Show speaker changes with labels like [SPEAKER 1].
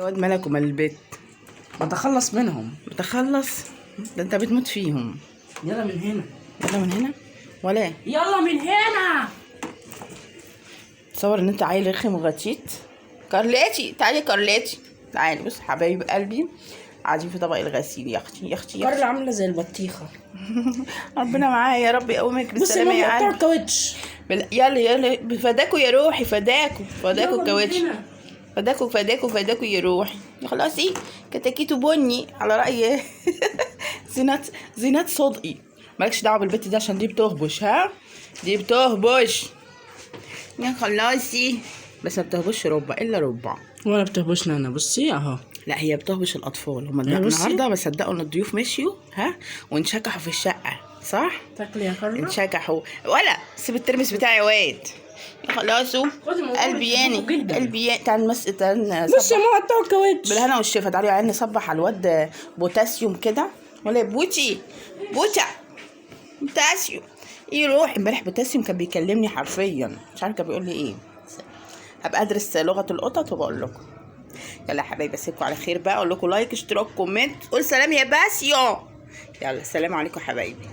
[SPEAKER 1] يا واد مالك ومال البيت؟
[SPEAKER 2] بتخلص منهم.
[SPEAKER 1] بتخلص؟ ده انت بتموت فيهم.
[SPEAKER 2] يلا من هنا.
[SPEAKER 1] يلا من هنا ولا
[SPEAKER 2] يلا من هنا.
[SPEAKER 1] تصور ان انت عيل رخم وغتيت. كارلاتي تعالي كارلاتي تعالي. بص حبايب قلبي قاعدين في طبق الغسيل. يا اختي يا اختي
[SPEAKER 2] كارل عامله زي البطيخه.
[SPEAKER 1] ربنا معايا يا رب يقومك
[SPEAKER 2] بصي
[SPEAKER 1] بالسلامه يا
[SPEAKER 2] ماما
[SPEAKER 1] قلبي.
[SPEAKER 2] بتوع الكاوتش.
[SPEAKER 1] يلا يلا فداكوا يا روحي. فداكوا الكاوتش. فداكوا يا روحي. خلاص ايه كتاكيتو بني على رأي زينات صدقي. مالكش دعوه بالبت دي عشان دي بتهبش. ها دي بتهبش يا خلاصي. بس ما بتهبش ربع الا ربع.
[SPEAKER 2] ولا بتهبشنا انا. بصي اهو.
[SPEAKER 1] لا هي بتهبش الاطفال. هما
[SPEAKER 2] بصي.
[SPEAKER 1] النهارده ما صدقوا ان الضيوف مشيوا. ها وانشكحوا في الشقه صح.
[SPEAKER 2] تاكلي يا كارلا.
[SPEAKER 1] انشكحوا ولا سيب الترمس بتاعي يا واد. خلاص قلبي قلبي تعال
[SPEAKER 2] بصي يا ماما بتوع الكاوتش
[SPEAKER 1] بالهنا والشفا. تعالي يا عيني نصبح على الواد بوتاسيوم كده. ولا بوتا بوتاسيوم يروح. امبارح بوتاسيوم كان بيكلمني حرفيا مش عارفه كان بيقول لي ايه. هبقى ادرس لغه القطط وبقول لكم. يلا يا حبايبي اسيبكم على خير بقى. اقول لكم لايك اشتراك كومنت. قول سلام يا باسيو. يلا سلام عليكم حبايبي.